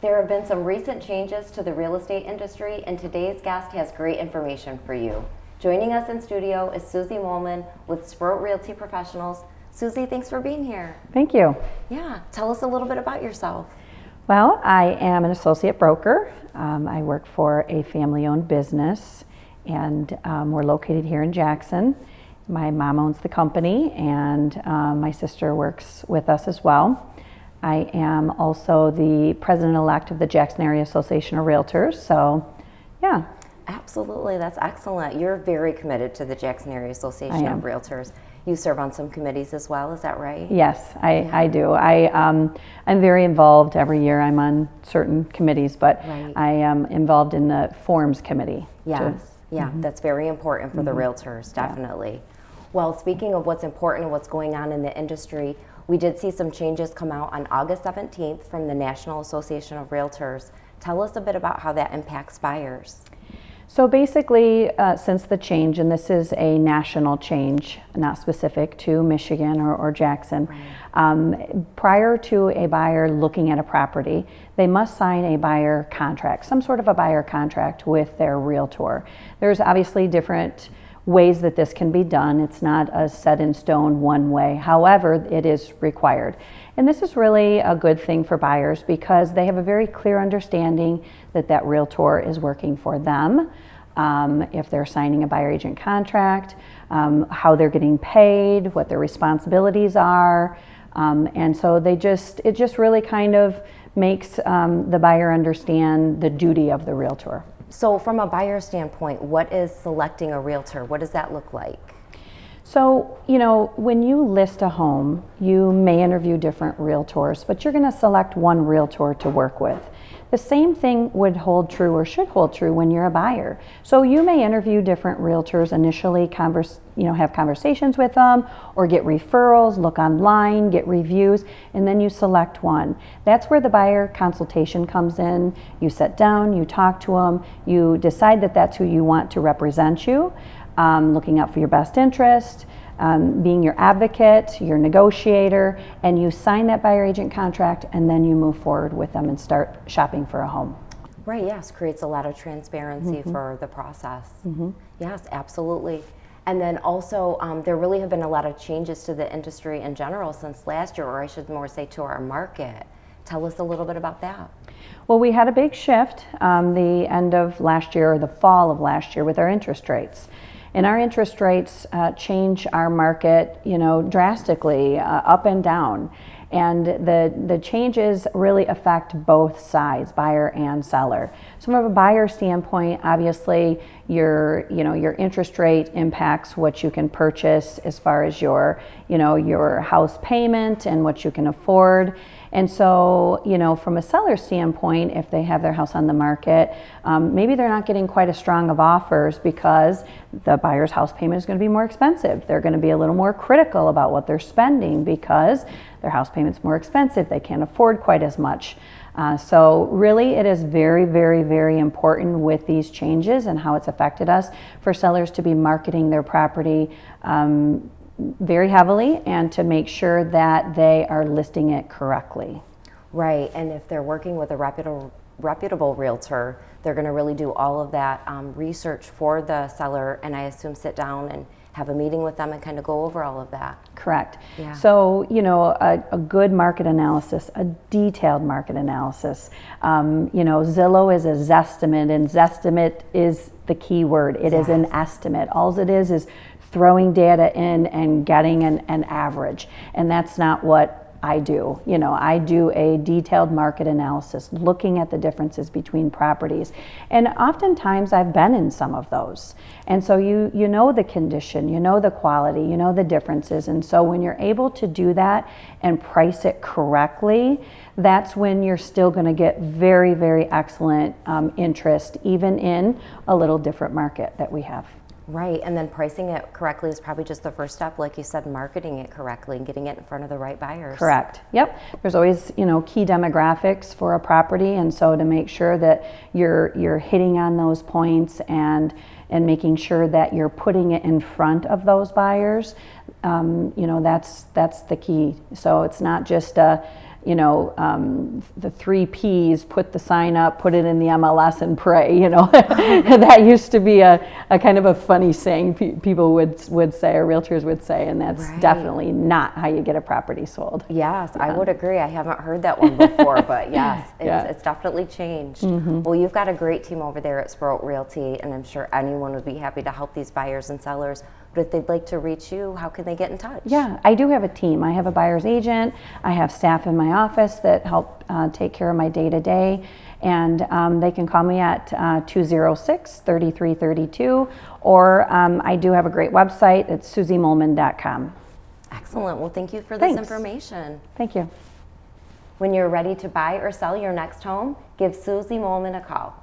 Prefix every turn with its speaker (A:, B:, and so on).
A: There have been some recent changes to the real estate industry, and today's guest has great information for you. Joining us in studio is Susie Mohlman with Sproat Realty Professionals. Susie, thanks for being here.
B: Thank you.
A: Yeah, tell us a little bit about yourself.
B: Well, I am an associate broker. I work for a family-owned business, and we're located here in Jackson. My mom owns the company, and my sister works with us as well. I am also the president-elect of the Jackson Area Association of Realtors, so yeah.
A: Absolutely, that's excellent. You're very committed to the Jackson Area Association of Realtors. You serve on some committees as well, is that right?
B: Yes, I do. I'm very involved every year. I'm on certain committees, but I am involved in the forms committee.
A: Yes, that's very important for the realtors, definitely. Yeah. Well, speaking of what's important and what's going on in the industry, we did see some changes come out on August 17th from the National Association of Realtors. Tell us a bit about how that impacts buyers.
B: So basically, since the change, and this is a national change, not specific to Michigan or Jackson, prior to a buyer looking at a property, they must sign a buyer contract, some sort of a buyer contract with their realtor. There's obviously different ways that this can be done. It's not a set in stone one way. However, it is required. And this is really a good thing for buyers because they have a very clear understanding that that realtor is working for them. If they're signing a buyer agent contract, how they're getting paid, what their responsibilities are. And so it just really kind of makes the buyer understand the duty of the realtor.
A: So from a buyer standpoint, what is selecting a realtor? What does that look like?
B: So, when you list a home, you may interview different realtors, but you're going to select one realtor to work with. The same thing would hold true or should hold true when you're a buyer. So you may interview different realtors initially, have conversations with them or get referrals, look online, get reviews, and then you select one. That's where the buyer consultation comes in. You sit down, you talk to them, you decide that that's who you want to represent you, looking out for your best interest, being your advocate, your negotiator, and you sign that buyer agent contract, and then you move forward with them and start shopping for a home.
A: Right, yes, creates a lot of transparency for the process. Yes, absolutely. And then also, there really have been a lot of changes to the industry in general since last year, or I should more say to our market. Tell us a little bit about that.
B: Well, we had a big shift the end of last year, or the fall of last year, with our interest rates. And our interest rates change our market, drastically, up and down. And the changes really affect both sides, buyer and seller. So from a buyer standpoint, obviously your interest rate impacts what you can purchase as far as your house payment and what you can afford. And so, from a seller standpoint, if they have their house on the market, maybe they're not getting quite as strong of offers because the buyer's house payment is going to be more expensive. They're going to be a little more critical about what they're spending because their house payment's more expensive. They can't afford quite as much. So really, it is very, very, very important with these changes and how it's affected us for sellers to be marketing their property very heavily and to make sure that they are listing it correctly.
A: Right, and if they're working with a reputable realtor, they're going to really do all of that research for the seller, and I assume sit down and have a meeting with them and kind of go over all of that.
B: Correct.
A: Yeah.
B: So, a good market analysis, a detailed market analysis. Zillow is a zestimate, and zestimate is the key word. It is an estimate. All it is throwing data in and getting an average. And that's not what I do. I do a detailed market analysis, looking at the differences between properties. And oftentimes I've been in some of those. And so you know the condition, you know the quality, you know the differences. And so when you're able to do that and price it correctly, that's when you're still going to get very, very excellent interest, even in a little different market that we have.
A: Right, and then pricing it correctly is probably just the first step, like you said, marketing it correctly and getting it in front of the right buyers.
B: Correct. Yep. There's always, key demographics for a property, and so to make sure that you're hitting on those points and making sure that you're putting it in front of those buyers, that's the key. So it's not just the 3 Ps, put the sign up, put it in the MLS and pray, That used to be a kind of a funny saying people would say, or realtors would say, and that's definitely not how you get a property sold.
A: Yes, I would agree. I haven't heard that one before, but yes, it's definitely changed. Well, you've got a great team over there at Sproat Realty, and I'm sure anyone would be happy to help these buyers and sellers. But if they'd like to reach you, how can they get in touch?
B: Yeah, I do have a team. I have a buyer's agent. I have staff in my office that help take care of my day-to-day. And they can call me at 206-3332. Or I do have a great website. It's susiemohlman.com.
A: Excellent. Well, thank you for this information.
B: Thank you.
A: When you're ready to buy or sell your next home, give Susie Mohlman a call.